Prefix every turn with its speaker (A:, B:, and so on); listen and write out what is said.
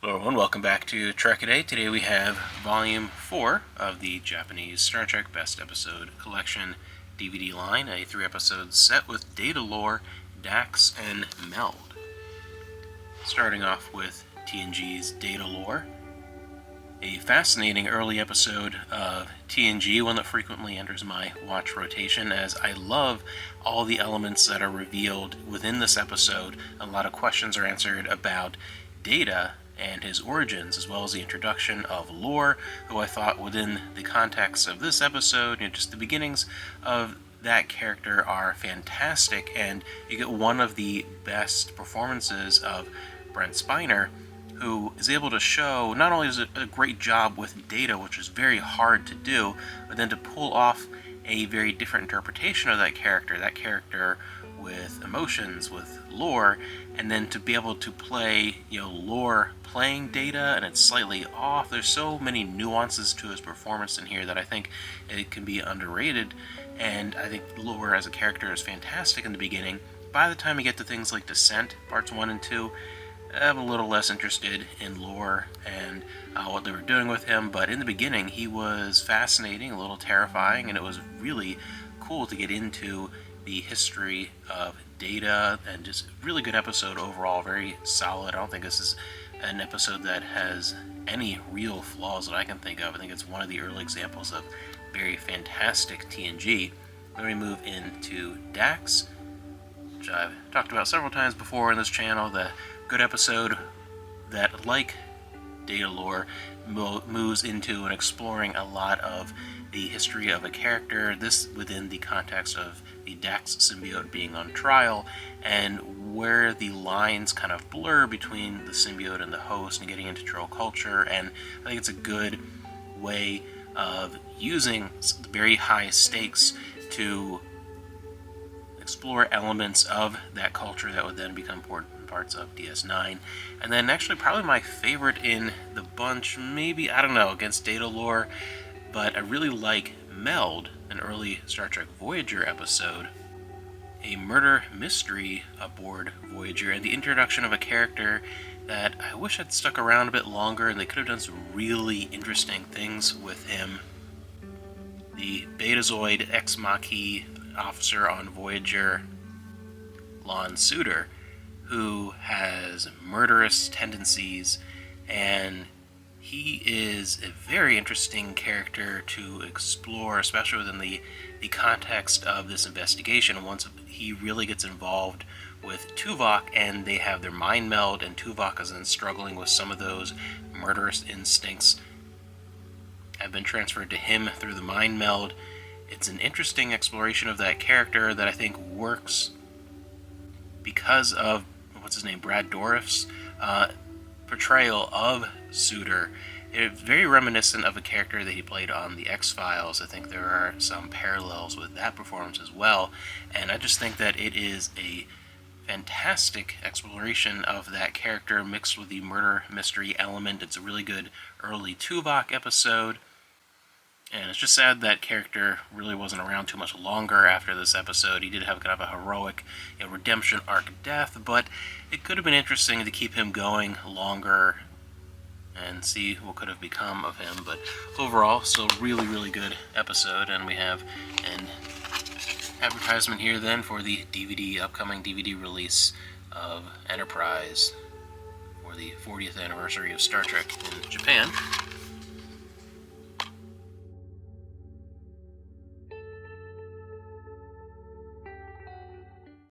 A: Hello everyone, welcome back to Trek-A-Day. Today we have Volume 4 of the Japanese Star Trek Best Episode Collection DVD line, a 3-episode set with data lore, Dax, and Meld. Starting off with TNG's data lore, a fascinating early episode of TNG, one that frequently enters my watch rotation, as I love all the elements that are revealed within this episode. A lot of questions are answered about Data and his origins, as well as the introduction of Lore, who I thought within the context of this episode, just the beginnings of that character are fantastic, and you get one of the best performances of Brent Spiner, who is able to show not only is it a great job with Data, which is very hard to do, but then to pull off a very different interpretation of that character with emotions, with Lore, and then to be able to play, Lore playing Data, and it's slightly off. There's so many nuances to his performance in here that I think it can be underrated, and I think Lore as a character is fantastic in the beginning. By the time you get to things like Descent, parts 1 and 2, I'm a little less interested in Lore and what they were doing with him, but in the beginning he was fascinating, a little terrifying, and it was really cool to get into the history of Data, and just really good episode overall, very solid. I don't think this is an episode that has any real flaws that I can think of. I think it's one of the early examples of very fantastic TNG. Then we move into Dax, which I've talked about several times before in this channel. The good episode that, like Data Lore, moves into and exploring a lot of the history of a character, this within the context of the Dax symbiote being on trial, and where the lines kind of blur between the symbiote and the host, and getting into troll culture. And I think it's a good way of using very high stakes to explore elements of that culture that would then become important parts of DS9. And then actually probably my favorite in the bunch, maybe, I don't know, against Data Lore, but I really like Meld, an early Star Trek Voyager episode, a murder mystery aboard Voyager, and the introduction of a character that I wish had stuck around a bit longer, and they could have done some really interesting things with him. The Betazoid Ex Machi officer on Voyager, Lon Suder, who has murderous tendencies, and he is a very interesting character to explore, especially within the context of this investigation. Once he really gets involved with Tuvok, and they have their mind meld, and Tuvok is then struggling with some of those murderous instincts have been transferred to him through the mind meld. It's an interesting exploration of that character that I think works because of, Brad Dourif's portrayal of Suder. It's very reminiscent of a character that he played on The X-Files. I think there are some parallels with that performance as well, and I just think that it is a fantastic exploration of that character mixed with the murder mystery element. It's a really good early Tuvok episode, and it's just sad that character really wasn't around too much longer after this episode. He did have kind of a heroic redemption arc death, but it could have been interesting to keep him going longer and see what could have become of him. But overall, still really, really good episode, and we have an advertisement here then for the upcoming DVD release of Enterprise for the 40th anniversary of Star Trek in Japan.